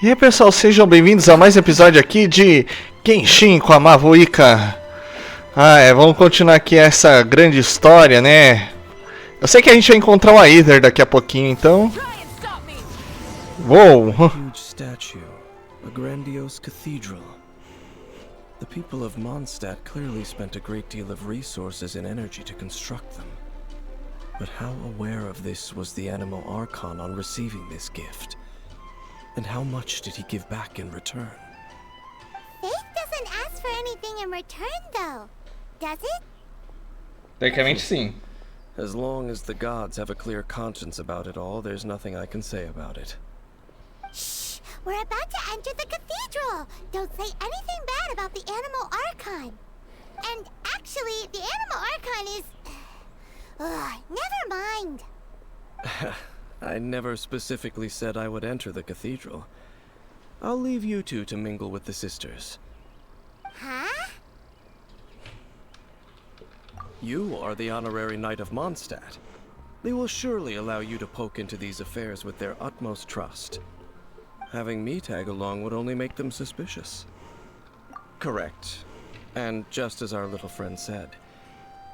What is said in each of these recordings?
E aí pessoal, sejam bem-vindos a mais um episódio aqui de Genshin com a Mavuika. Vamos continuar aqui essa grande história, né? Eu sei que a gente vai encontrar o Aether daqui a pouquinho, então... Uou! Huge statue, a grandiose cathedral. The people of Mondstadt clearly spent a great deal of resources and energy to construct them. But how aware of this was the Animal Archon on receiving this gift? And how much did he give back in return? Faith doesn't ask for anything in return, though, does it? Tecnicamente sim. As long as the gods have a clear conscience about it all, there's nothing I can say about it. Shh! We're about to enter the cathedral! Don't say anything bad about the Animal Archon! And actually, the Animal Archon is... never mind! I never specifically said I would enter the cathedral. I'll leave you two to mingle with the sisters. Huh? You are the honorary knight of Mondstadt. They will surely allow you to poke into these affairs with their utmost trust. Having me tag along would only make them suspicious. Correct. And just as our little friend said,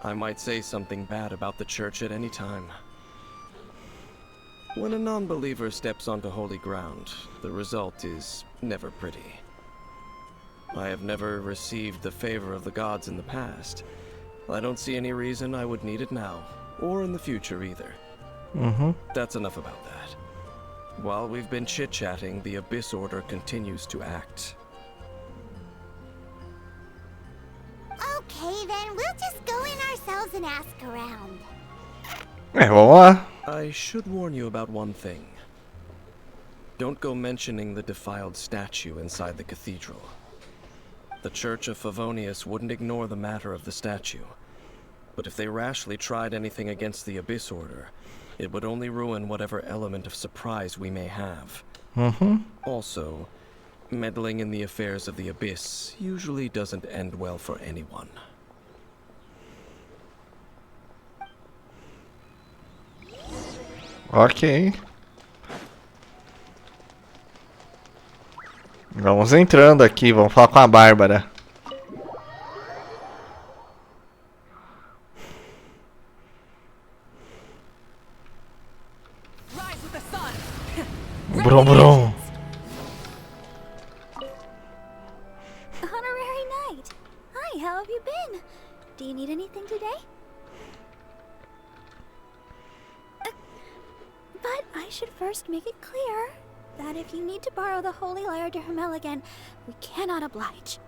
I might say something bad about the church at any time. When a non-believer steps onto holy ground, the result is never pretty. I have never received the favor of the gods in the past. I don't see any reason I would need it now, or in the future either. That's enough about that. While we've been chit-chatting, the Abyss Order continues to act. Okay, then we'll just go in ourselves and ask around. Vamos lá. I should warn you about one thing. Don't go mentioning the defiled statue inside the cathedral. The Church of Favonius wouldn't ignore the matter of the statue. But if they rashly tried anything against the Abyss Order, it would only ruin whatever element of surprise we may have. Also, meddling in the affairs of the Abyss usually doesn't end well for anyone. Ok. Vamos entrando aqui, vamos falar com a Bárbara. Brum brum. Honorary Knight! Hi, how have you been? Do you need anything today? But I should first make it clear that if you need to borrow the Holy Lyre to Hermel again, we cannot oblige.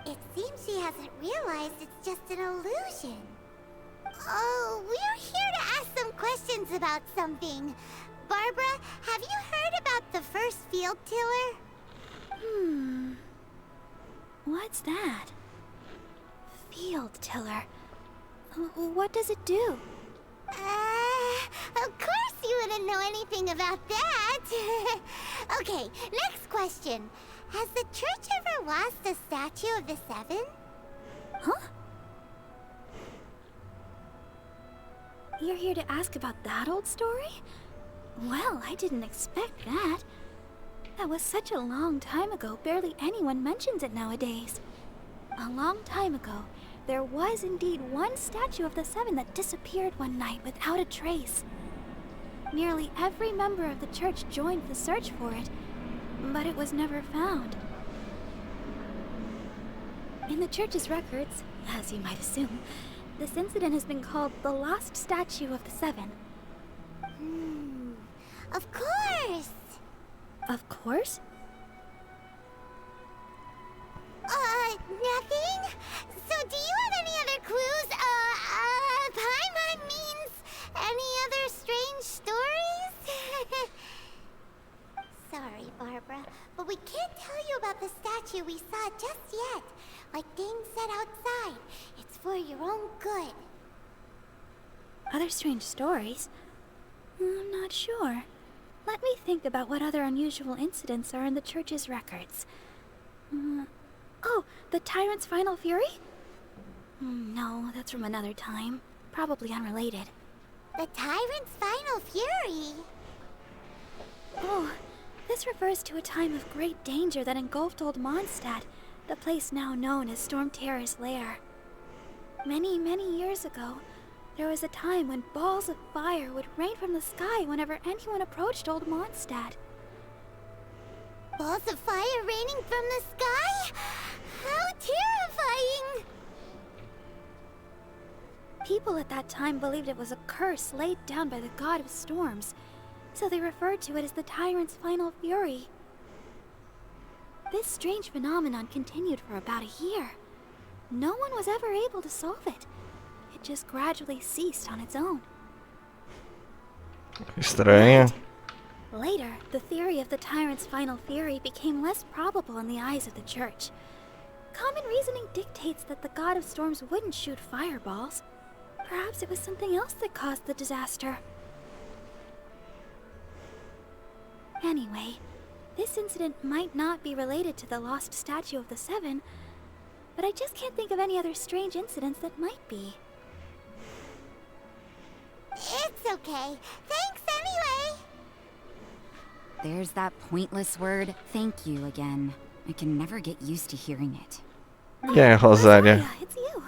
It seems she hasn't realized it's just an illusion. Oh, we're here to ask some questions about something. Barbara, have you heard about the first field tiller? What's that? Field tiller. What does it do? Of course you wouldn't know anything about that. Okay, next question. Has the church ever lost a statue of the Seven? Huh? You're here to ask about that old story? Well, I didn't expect that. That was such a long time ago, barely anyone mentions it nowadays. A long time ago, there was indeed one statue of the Seven that disappeared one night without a trace. Nearly every member of the church joined the search for it, but it was never found. In the church's records, as you might assume, this incident has been called the Lost Statue of the Seven. Of course! Of course? Nothing? So do you have any other clues? Paimon means any other strange stories? Sorry, Barbara, but we can't tell you about the statue we saw just yet. Like Dane said outside, it's for your own good. Other strange stories? I'm not sure. Let me think about what other unusual incidents are in the church's records. Oh, the Tyrant's Final Fury? No, that's from another time. Probably unrelated. The Tyrant's Final Fury? Oh, This refers to a time of great danger that engulfed old Mondstadt, the place now known as Storm Terror's lair. Many, many years ago, there was a time when balls of fire would rain from the sky whenever anyone approached old Mondstadt. Balls of fire raining from the sky? How terrifying! People at that time believed it was a curse laid down by the god of storms, so they referred to it as the tyrant's final fury. This strange phenomenon continued for about a year. No one was ever able to solve it. It just gradually ceased on its own. Estranho. Later, the theory of the tyrant's final fury became less probable in the eyes of the church. Common reasoning dictates that the god of storms wouldn't shoot fireballs. Perhaps it was something else that caused the disaster. Anyway, this incident might not be related to the lost statue of the Seven, but I just can't think of any other strange incidents that might be. It's okay. Thanks anyway. There's that pointless word, thank you, again. I can never get used to hearing it. Yeah, Rosaria. It's you.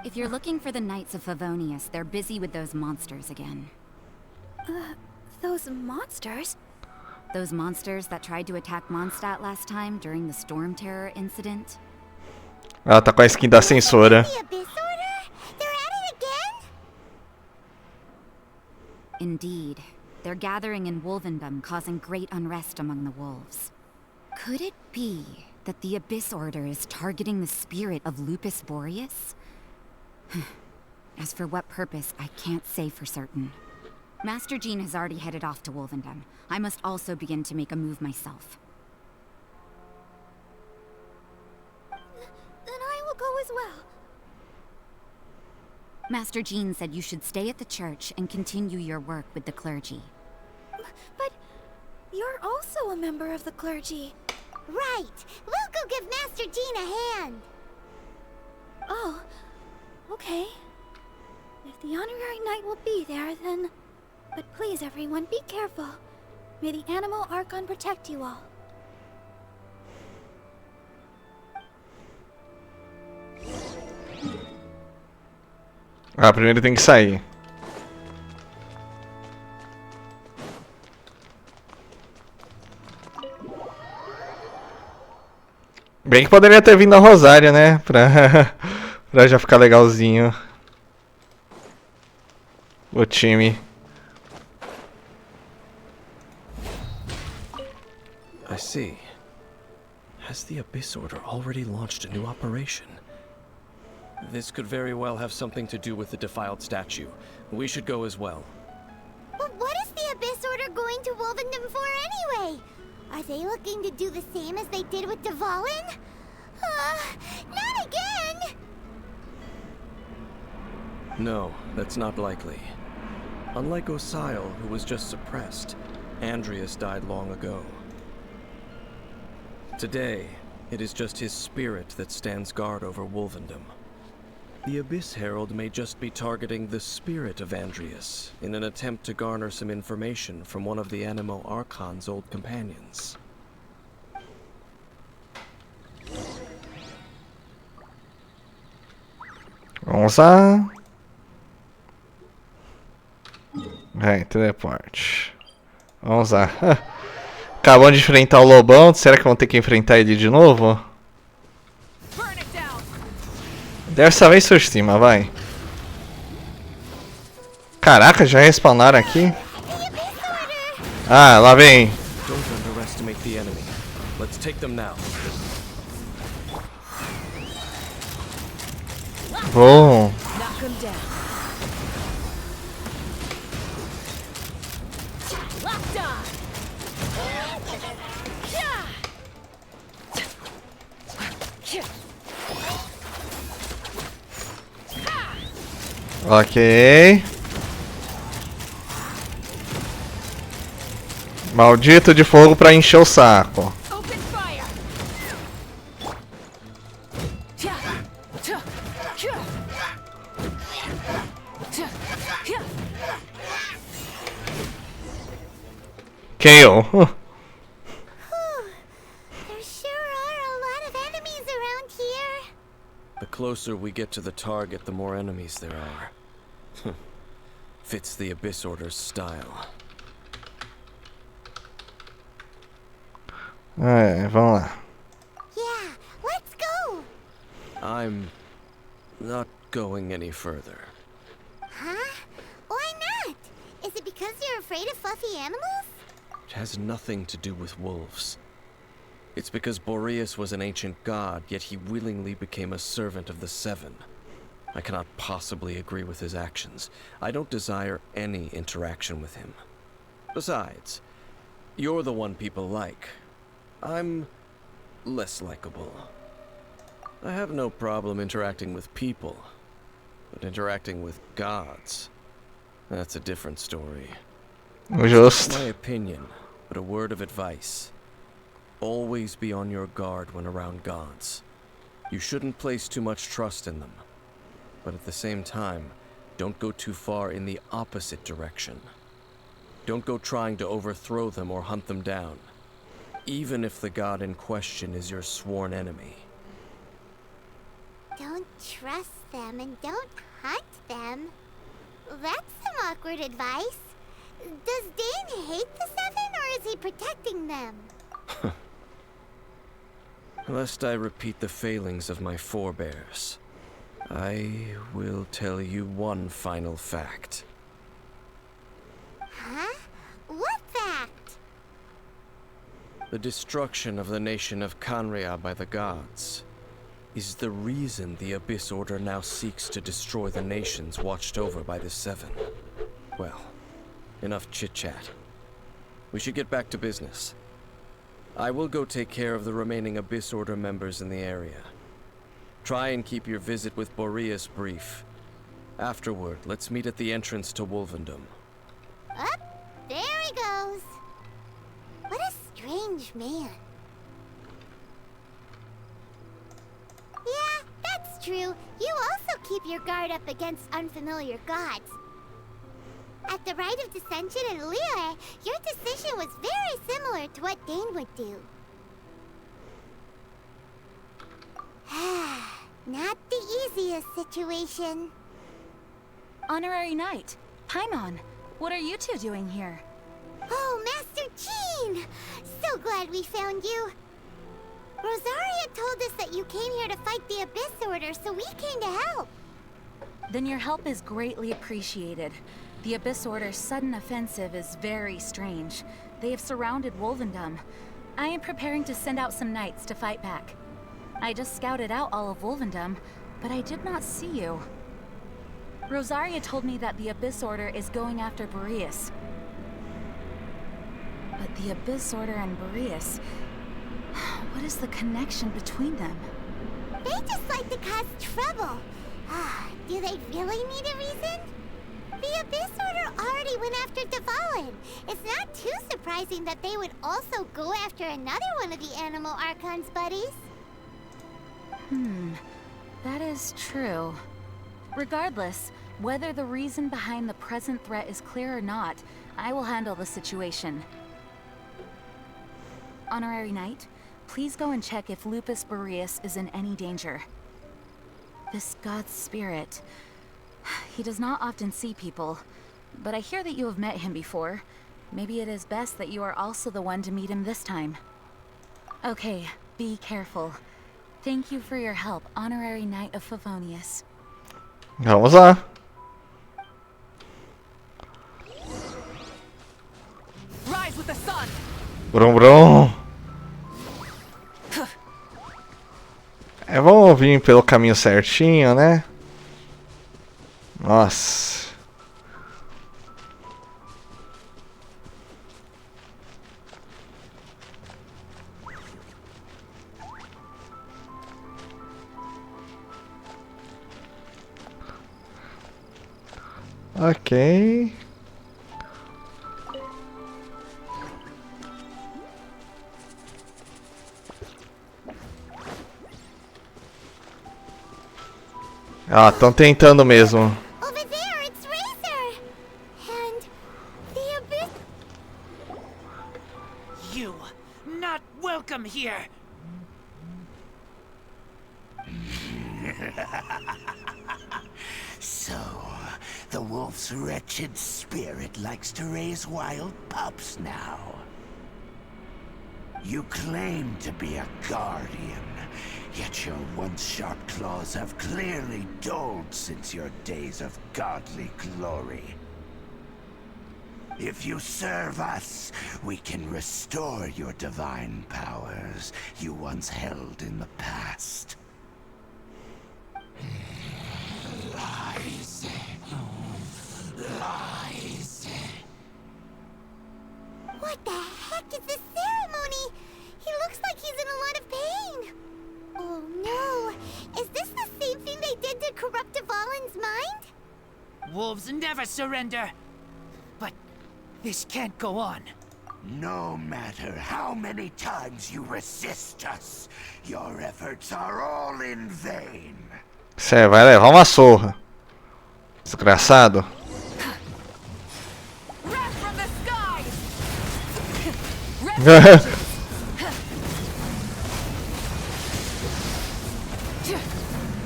If you're looking for the Knights of Favonius, they're busy with those monsters again. Those monsters? Those monsters that tried to attack Mondstadt last time during the Storm Terror incident? Ela tá com a skin da censura. The Abyss Order? They're at it again? Indeed. They're gathering in Wolvendom, causing great unrest among the wolves. Could it be that the Abyss Order is targeting the spirit of Lupus Boreas? As for what purpose, I can't say for certain. Master Jean has already headed off to Wolvendom. I must also begin to make a move myself. Then I will go as well. Master Jean said you should stay at the church and continue your work with the clergy. But you're also a member of the clergy. Right. We'll go give Master Jean a hand. Oh, okay. If the honorary knight will be there, then... But please, everyone, be careful. May the Animal Archon protect you all. Ah, primeiro tem que sair. Bem que poderia ter vindo a Rosária, né? Pra já ficar legalzinho. O time. I see. Has the Abyss Order already launched a new operation? This could very well have something to do with the defiled statue. We should go as well. But what is the Abyss Order going to Wolvendom for anyway? Are they looking to do the same as they did with Dvalin? Not again! No, that's not likely. Unlike Osile, who was just suppressed, Andreas died long ago. Today, it is just his spirit that stands guard over Wolvendom. The Abyss Herald may just be targeting the spirit of Andreas in an attempt to garner some information from one of the Animo Archon's old companions. Vamos lá. Teleporte. Vamos lá. Acabamos de enfrentar o Lobão. Será que vamos ter que enfrentar ele de novo? Dessa vez por cima, vai. Caraca, já respawnaram aqui? Ah, lá vem. Don't underestimate the enemy. Let's take them now. Bom. Knock him down. Locked on. Ok. Maldito de fogo pra encher o saco. Open fire. KO. The closer we get to the target, the more enemies there are. Fits the Abyss Order's style. É, vamos lá. Yeah, let's go! I'm not going any further. Huh? Why not? Is it because you're afraid of fluffy animals? It has nothing to do with wolves. It's because Boreas was an ancient god, yet he willingly became a servant of the Seven. I cannot possibly agree with his actions. I don't desire any interaction with him. Besides, you're the one people like. I'm less likable. I have no problem interacting with people, but interacting with gods, that's a different story. Justo. My opinion, but a word of advice. Always be on your guard when around gods. You shouldn't place too much trust in them. But at the same time, don't go too far in the opposite direction. Don't go trying to overthrow them or hunt them down, even if the god in question is your sworn enemy. Don't trust them and don't hunt them. That's some awkward advice. Does Dane hate the Seven, or is he protecting them? Lest I repeat the failings of my forebears, I will tell you one final fact. Huh? What fact? The destruction of the nation of Canria by the gods is the reason the Abyss Order now seeks to destroy the nations watched over by the Seven. Well, enough chit-chat. We should get back to business. I will go take care of the remaining Abyss Order members in the area. Try and keep your visit with Boreas brief. Afterward, let's meet at the entrance to Wolvendom. Up, there he goes. What a strange man. Yeah, that's true. You also keep your guard up against unfamiliar gods. At the Rite of Dissension in Liyue, your decision was very similar to what Dane would do. Not the easiest situation. Honorary Knight, Paimon, what are you two doing here? Oh, Master Jean! So glad we found you. Rosaria told us that you came here to fight the Abyss Order, so we came to help. Then your help is greatly appreciated. The Abyss Order's sudden offensive is very strange. They have surrounded Wolvendom. I am preparing to send out some knights to fight back. I just scouted out all of Wolvendom, but I did not see you. Rosaria told me that the Abyss Order is going after Boreas. But the Abyss Order and Boreas... what is the connection between them? They just like to cause trouble. Do they really need a reason? The Abyss Order already went after Tavalin. It's not too surprising that they would also go after another one of the Animal Archon's buddies. That is true. Regardless, whether the reason behind the present threat is clear or not, I will handle the situation. Honorary Knight, please go and check if Lupus Boreas is in any danger. This god's spirit... he does not often see people, but I hear that you have met him before. Maybe it is best that you are also the one to meet him this time. Okay, be careful. Thank you for your help, Honorary Knight of Favonius. Vamos lá. Rise with the sun! Brum brum. É, vamos vir pelo caminho certinho, né? Nossa. Ok. Ah, estão tentando mesmo. Over there, it's Razor! And the Abyss... You, not welcome here. So, the wolf's wretched spirit likes to raise wild pups now. You claim to be a guardian, yet your once sharp claws have clearly dulled since your days of godly glory. If you serve us, we can restore your divine powers you once held in the past. Lies. Lies. What the heck is this ceremony? He looks like he's in a lot of pain. Oh no! Is this the same thing they did to corrupt Dvalin's mind? Wolves never surrender. But this can't go on. No matter how many times you resist us, your efforts are all in vain. Você vai levar uma surra. Desgraçado. Wrath from the skies!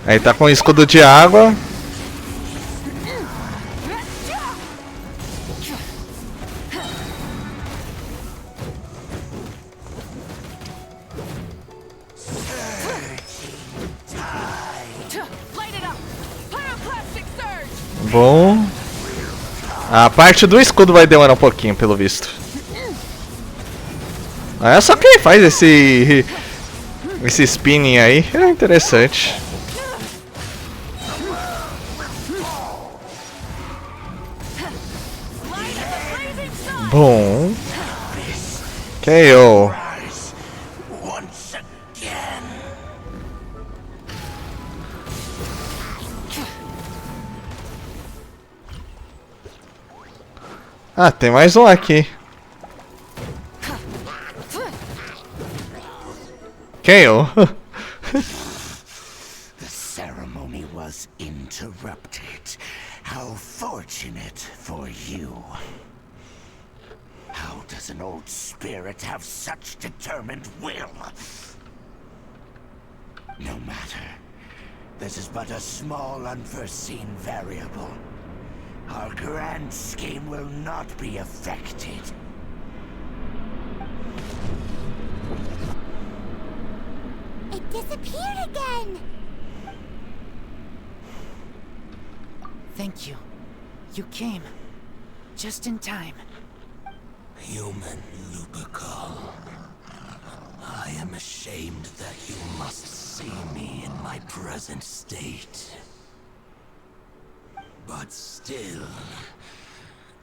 Aí tá com o escudo de água. Light it up! Pyroclastic surge! Bom. A parte do escudo vai demorar um pouquinho, pelo visto. É só quem faz esse spinning aí. É interessante. Bom. KO. Once again. Ah, tem mais um aqui. KO. The ceremony was interrupted. How fortunate for you. How does an old spirit have such determined will? No matter. This is but a small unforeseen variable. Our grand scheme will not be affected. It disappeared again! Thank you. You came. Just in time. Human Lupical. I am ashamed that you must see me in my present state. But still,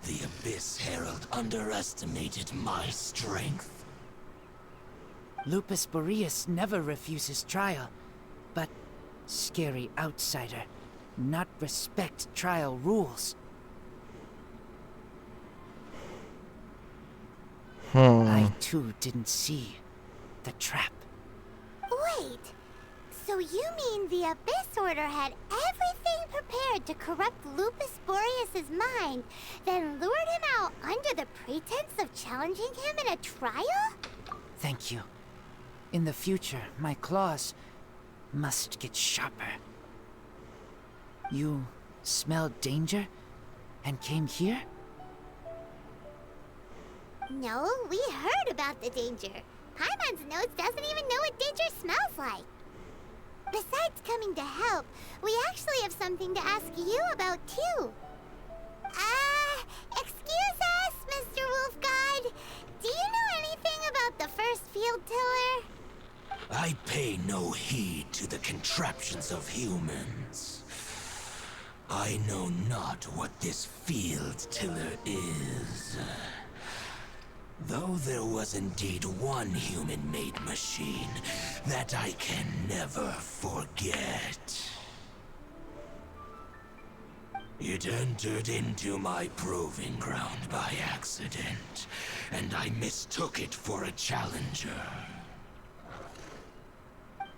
the Abyss Herald underestimated my strength. Lupus Boreas never refuses trial, but scary outsider, not respect trial rules. I too didn't see the trap. Wait, so you mean the Abyss Order had everything prepared to corrupt Lupus Boreas' mind, then lured him out under the pretense of challenging him in a trial? Thank you. In the future, my claws must get sharper. You smelled danger and came here? No, we heard about the danger. Paimon's nose doesn't even know what danger smells like. Besides coming to help, we actually have something to ask you about too. Excuse us, Mr. Wolf God. Do you know anything about the first field tiller? I pay no heed to the contraptions of humans. I know not what this field tiller is. Though there was indeed one human-made machine that I can never forget. It entered into my proving ground by accident, and I mistook it for a challenger.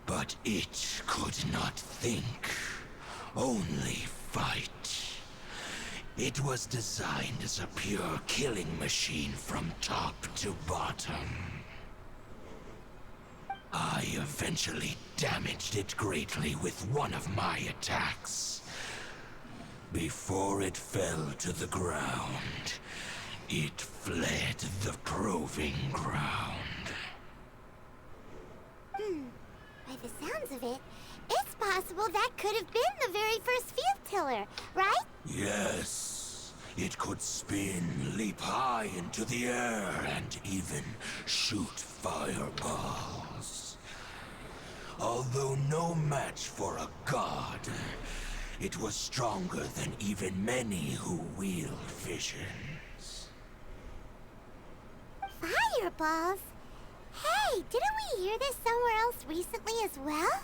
But it could not think, only fight. It was designed as a pure killing machine from top to bottom. I eventually damaged it greatly with one of my attacks. Before it fell to the ground, it fled the proving ground. By the sounds of it, it's possible that could have been the very first field tiller, right? Yes, it could spin, leap high into the air, and even shoot fireballs. Although no match for a god, it was stronger than even many who wield visions. Fireballs? Hey, didn't we hear this somewhere else recently as well?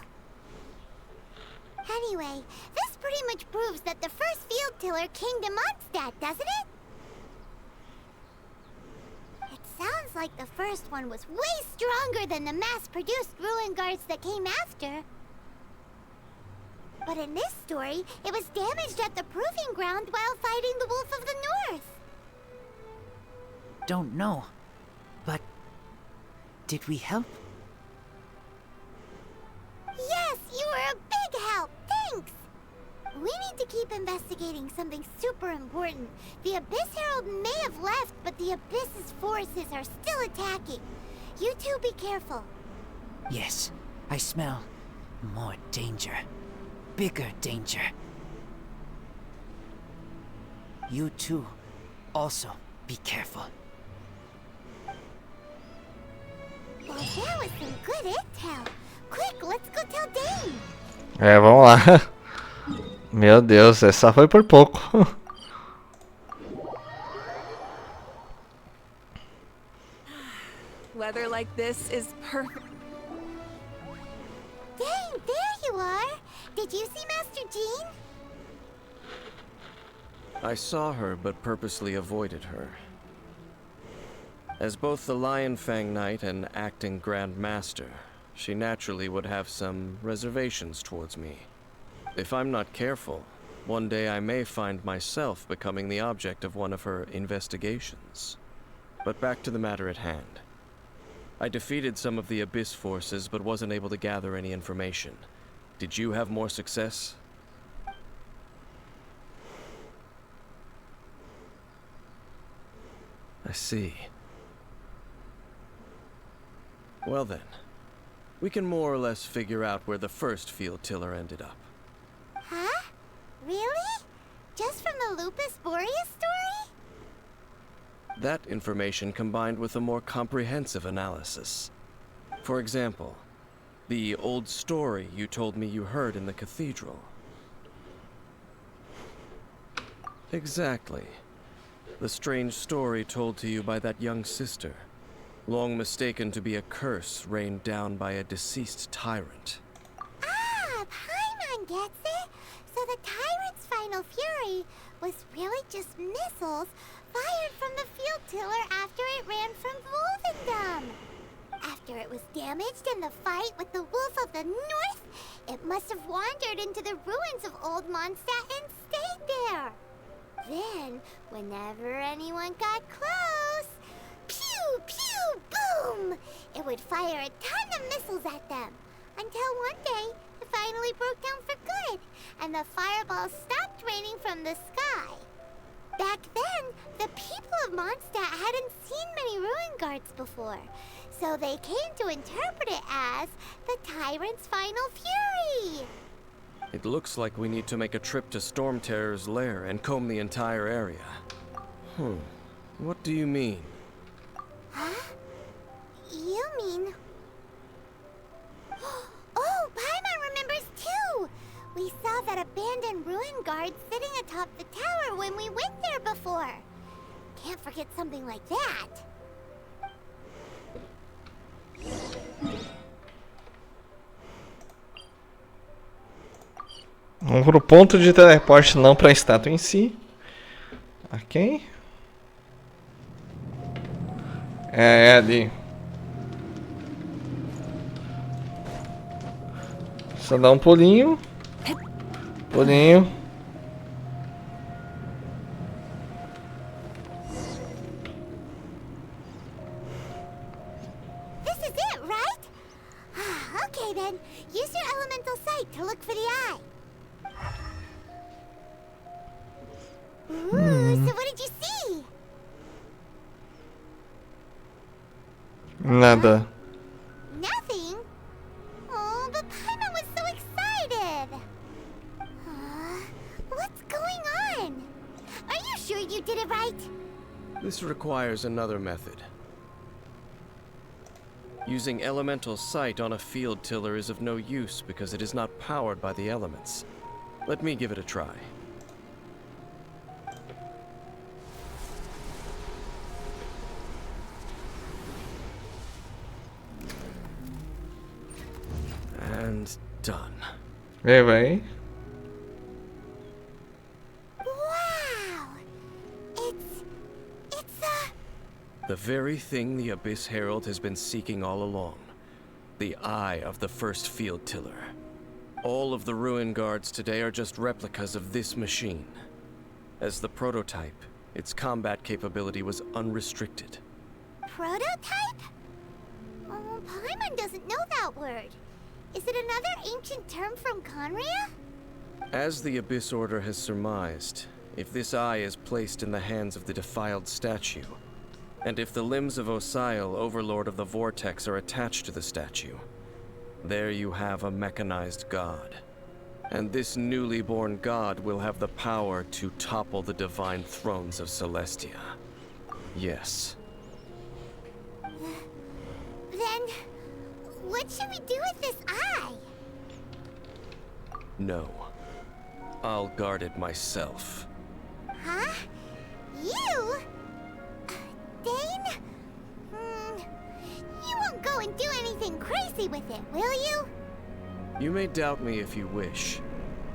Anyway, this pretty much proves that the first field tiller came to Mondstadt, doesn't it? It sounds like the first one was way stronger than the mass-produced ruin guards that came after. But in this story, it was damaged at the proving ground while fighting the Wolf of the North. Don't know. But did we help? Yes, you were a big help. Thanks. We need to keep investigating something super important. The Abyss Herald may have left, but the Abyss's forces are still attacking. You two be careful. Yes, I smell more danger. Bigger danger. You too, also be careful. Well, that was some good intel. Quick, let's go tell Dane. É, vamos lá. Meu Deus, essa foi por pouco. Weather like this is perfect. Dane, there you are. Did you see Master Jean? I saw her, but purposely avoided her. As both the Lion Fang Knight and acting Grand Master, she naturally would have some reservations towards me. If I'm not careful, one day I may find myself becoming the object of one of her investigations. But back to the matter at hand. I defeated some of the Abyss forces, but wasn't able to gather any information. Did you have more success? I see. Well then, we can more or less figure out where the first field tiller ended up. Huh? Really? Just from the Lupus Boreas story? That information combined with a more comprehensive analysis. For example, the old story you told me you heard in the cathedral. Exactly. The strange story told to you by that young sister, long mistaken to be a curse rained down by a deceased tyrant. Ah, Paimon gets it. So the tyrant's final fury was really just missiles fired from the field tiller after it ran from Wolvendom. After it was damaged in the fight with the Wolf of the North, it must have wandered into the ruins of Old Mondstadt and stayed there. Then, whenever anyone got close, pew, pew, boom! It would fire a ton of missiles at them. Until one day, it finally broke down for good, and the fireballs stopped raining from the sky. Back then, the people of Mondstadt hadn't seen many ruin guards before, so they came to interpret it as the Tyrant's final fury. It looks like we need to make a trip to Storm Terror's lair and comb the entire area. What do you mean? Huh? You mean... Oh, Paimon remembers too! We saw that abandoned ruin guard sitting atop the tower when we went there before. Can't forget something like that. Vamos pro ponto de teleporte, não para a estátua em si. Ok. É ali. Só dá um pulinho. Pulinho. This is it, right? then. Use your elemental sight to look for the eye. Ooh, so what did you see? Nada. Nothing? Oh, but Paimon was so excited. What's going on? Are you sure you did it right? This requires another method. Using elemental sight on a field tiller is of no use because it is not powered by the elements. Let me give it a try. And done. Vem, vai. Wow! It's The very thing the Abyss Herald has been seeking all along. The eye of the first field tiller. All of the ruin guards today are just replicas of this machine. As the prototype, its combat capability was unrestricted. prototype? Oh, Paimon doesn't know that word. Is it another ancient term from Conria? As the Abyss Order has surmised, if this eye is placed in the hands of the defiled statue, and if the limbs of Osial, Overlord of the Vortex, are attached to the statue, there you have a mechanized god. And this newly born god will have the power to topple the divine thrones of Celestia. Yes. Then, what should we do with this eye? No. I'll guard it myself. Huh? You? Dane? You won't go and do anything crazy with it, will you? You may doubt me if you wish,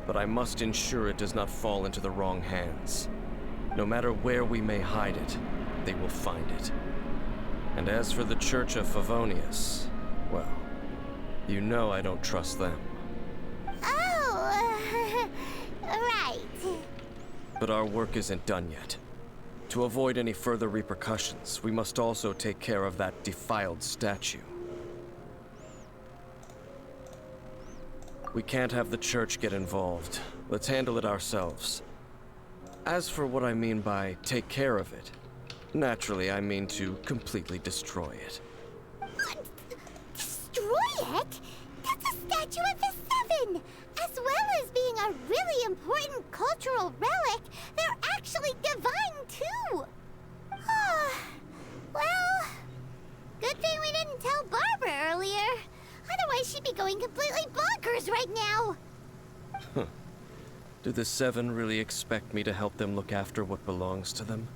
but I must ensure it does not fall into the wrong hands. No matter where we may hide it, they will find it. And as for the Church of Favonius, well, you know I don't trust them. Oh, right. But our work isn't done yet. To avoid any further repercussions, we must also take care of that defiled statue. We can't have the church get involved. Let's handle it ourselves. As for what I mean by take care of it, naturally I mean to completely destroy it. What? Destroy it? That's a statue of the Seven! As well as being a really important cultural relic, they're actually divine too! Well, good thing we didn't tell Barbara earlier. Otherwise she'd be going completely bonkers right now! Do the Seven really expect me to help them look after what belongs to them?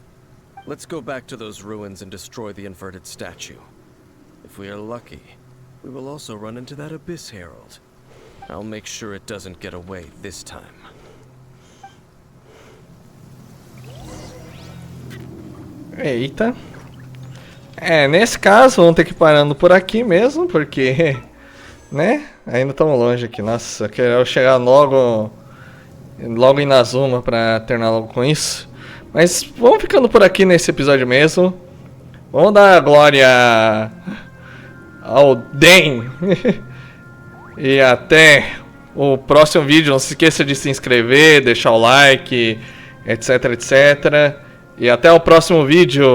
Let's go back to those ruins and destroy the inverted statue. If we are lucky, we will also run into that Abyss Herald. I'll make sure it doesn't get away this time. Eita. Nesse caso, vamos ter que ir parando por aqui mesmo, porque, né, ainda estamos longe aqui. Nossa, eu quero chegar logo em Inazuma pra terminar logo com isso. Mas vamos ficando por aqui nesse episódio mesmo. Vamos dar glória ao Den. E até o próximo vídeo. Não se esqueça de se inscrever, deixar o like, etc, etc. E até o próximo vídeo.